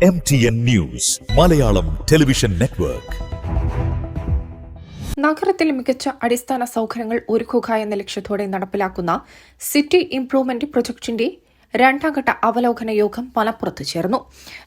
MTN News, Malayalam Television Network. നഗരത്തിൽ മികച്ച അടിസ്ഥാന സൗകര്യങ്ങൾ ഒരുക്കുക എന്ന ലക്ഷ്യത്തോടെ നടപ്പിലാക്കുന്ന സിറ്റി ഇംപ്രൂവ്മെന്റ് പ്രൊജക്ടിന്റെ രണ്ടാം ഘട്ട അവലോകന യോഗം മലപ്പുറത്ത് ചേർന്നു.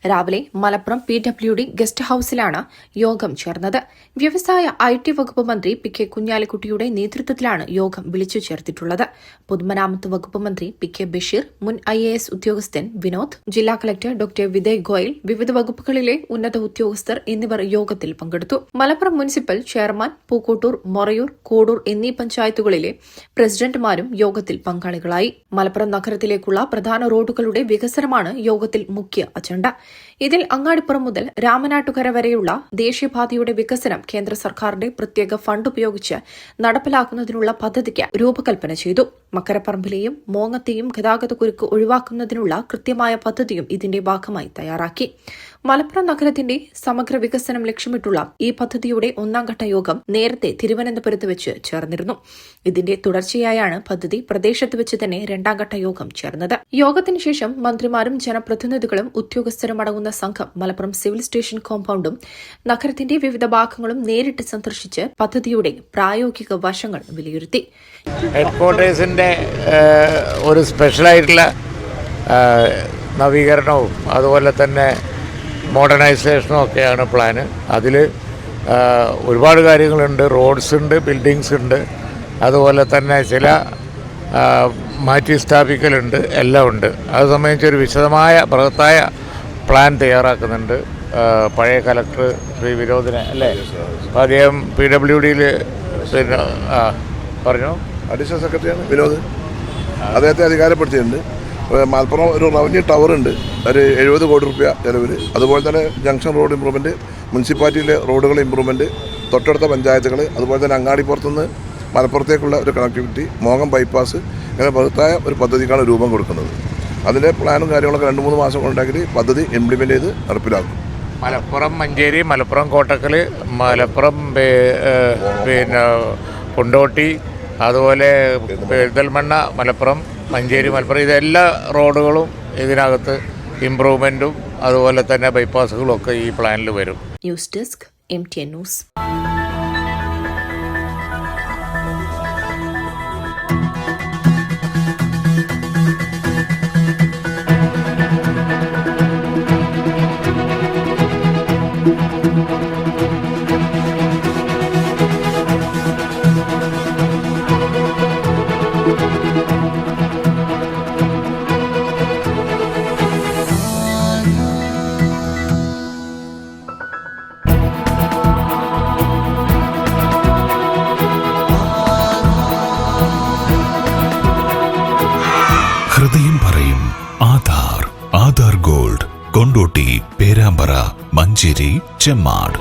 രാവിലെ മലപ്പുറം PWD ഗസ്റ്റ് ഹൌസിലാണ് യോഗം ചേർന്നത്. വ്യവസായ IT വകുപ്പ് മന്ത്രി PK കുഞ്ഞാലിക്കുട്ടിയുടെ നേതൃത്വത്തിലാണ് യോഗം വിളിച്ചു ചേർത്തിട്ടുള്ളത്. പൊതുമരാമത്ത് വകുപ്പ് മന്ത്രി PK ബഷീർ, മുൻ IAS ഉദ്യോഗസ്ഥൻ വിനോദ്, ജില്ലാ കളക്ടർ ഡോക്ടർ വിദയ് ഗോയൽ, വിവിധ വകുപ്പുകളിലെ ഉന്നത ഉദ്യോഗസ്ഥർ എന്നിവർ യോഗത്തിൽ പങ്കെടുത്തു. മലപ്പുറം മുനിസിപ്പൽ ചെയർമാൻ, പൂക്കോട്ടൂർ, മൊറയൂർ, കോഡൂർ എന്നീ പഞ്ചായത്തുകളിലെ പ്രസിഡന്റുമാരും യോഗത്തിൽ പങ്കാളികളായി. മലപ്പുറം നഗരത്തിലേക്കുള്ള പ്രധാന റോഡുകളുടെ വികസനമാണ് യോഗത്തിൽ മുഖ്യ അജണ്ട. ഇതിൽ അങ്ങാടിപ്പുറം മുതൽ രാമനാട്ടുകര വരെയുള്ള ദേശീയപാതയുടെ വികസനം കേന്ദ്ര സർക്കാരിന്റെ പ്രത്യേക ഫണ്ട് ഉപയോഗിച്ച് നടപ്പിലാക്കുന്നതിനുള്ള പദ്ധതിക്ക് രൂപകൽപ്പന ചെയ്തു. മക്കരപ്പറമ്പിലെയും മോങ്ങത്തെയും ഗതാഗതക്കുരുക്ക് ഒഴിവാക്കുന്നതിനുള്ള കൃത്യമായ പദ്ധതിയും ഇതിന്റെ ഭാഗമായി തയ്യാറാക്കി. മലപ്പുറം നഗരത്തിന്റെ സമഗ്ര വികസനം ലക്ഷ്യമിട്ടുള്ള ഈ പദ്ധതിയുടെ ഒന്നാം ഘട്ട യോഗം നേരത്തെ തിരുവനന്തപുരത്ത് വെച്ച് ചേർന്നിരുന്നു. ഇതിന്റെ തുടർച്ചയായാണ് പദ്ധതി പ്രദേശത്ത് വെച്ച് തന്നെ രണ്ടാം ഘട്ട യോഗം ചേർന്നത്. യോഗത്തിന് ശേഷം മന്ത്രിമാരും ജനപ്രതിനിധികളും ഉദ്യോഗസ്ഥരും അടങ്ങുന്ന സംഘം മലപ്പുറം സിവിൽ സ്റ്റേഷൻ കോമ്പൌണ്ടും നഗരത്തിന്റെ വിവിധ ഭാഗങ്ങളും നേരിട്ട് സന്ദർശിച്ച് പദ്ധതിയുടെ പ്രായോഗിക വശങ്ങൾ വിലയിരുത്തി. ഹെഡ്ക്വാർട്ടേഴ്സിന്റെ ഒരു സ്പെഷ്യലായിട്ടുള്ള നവീകരണവും അതുപോലെ തന്നെ മോഡേണൈസേഷനും ഒക്കെയാണ് പ്ലാന്. അതിൽ ഒരുപാട് കാര്യങ്ങളുണ്ട്. റോഡ്സ് ഉണ്ട്, ബിൽഡിങ്സ് ഉണ്ട്, അതുപോലെ തന്നെ ചില മാറ്റി സ്ഥാപിക്കലുണ്ട്, എല്ലാം ഉണ്ട്. അത് സംബന്ധിച്ചൊരു വിശദമായ ബൃഹത്തായ പ്ലാൻ തയ്യാറാക്കുന്നുണ്ട് പഴയ കലക്ടർ ശ്രീ വിനോദിനെ, അല്ലേ? അപ്പോൾ അദ്ദേഹം PWDയിൽ പിന്നെ പറഞ്ഞു, അഡീഷണൽ സെക്രട്ടറിയാണ് വിനോദ്, അദ്ദേഹത്തെ അധികാരപ്പെടുത്തിയിട്ടുണ്ട്. മലപ്പുറം ഒരു റവന്യൂ ടവർ ഉണ്ട്, ഒരു 70 കോടി രൂപ ചെലവിൽ. അതുപോലെ തന്നെ ജംഗ്ഷൻ റോഡ് ഇമ്പ്രൂവ്മെൻറ്റ്, മുനിസിപ്പാലിറ്റിയിലെ റോഡുകൾ ഇമ്പ്രൂവ്മെൻറ്റ്, തൊട്ടടുത്ത പഞ്ചായത്തുകൾ, അതുപോലെ തന്നെ അങ്ങാടിപ്പുറത്തുനിന്ന് മലപ്പുറത്തേക്കുള്ള ഒരു കണക്ടിവിറ്റി, മോങ്ങം ബൈപ്പാസ്, ഇങ്ങനെ ബൃഹത്തായ ഒരു പദ്ധതിക്കാണ് രൂപം കൊടുക്കുന്നത്. അതിൻ്റെ പ്ലാനും കാര്യങ്ങളൊക്കെ 2-3 മാസം കൊണ്ടുണ്ടെങ്കിൽ പദ്ധതി ഇംപ്ലിമെൻ്റ് ചെയ്ത് നടപ്പിലാക്കും. മലപ്പുറം മഞ്ചേരി, മലപ്പുറം കോട്ടക്കൽ, മലപ്പുറം പിന്നെ കൊണ്ടോട്ടി, അതുപോലെ പെരിന്തൽമണ്ണ, മലപ്പുറം മഞ്ചേരി, മലപ്പുറം, ഇതെല്ലാ റോഡുകളും ഇതിനകത്ത് ഇംപ്രൂവ്മെൻറ്റും അതുപോലെ തന്നെ ബൈപ്പാസുകളും ഒക്കെ ഈ പ്ലാനിൽ വരും. News desk MTN news. ഹൃദയം പറയും ആധാർ ഗോൾഡ്, കൊണ്ടോട്ടി, പേരാമ്പ്ര, മഞ്ചേരി, ചെമ്മാട്.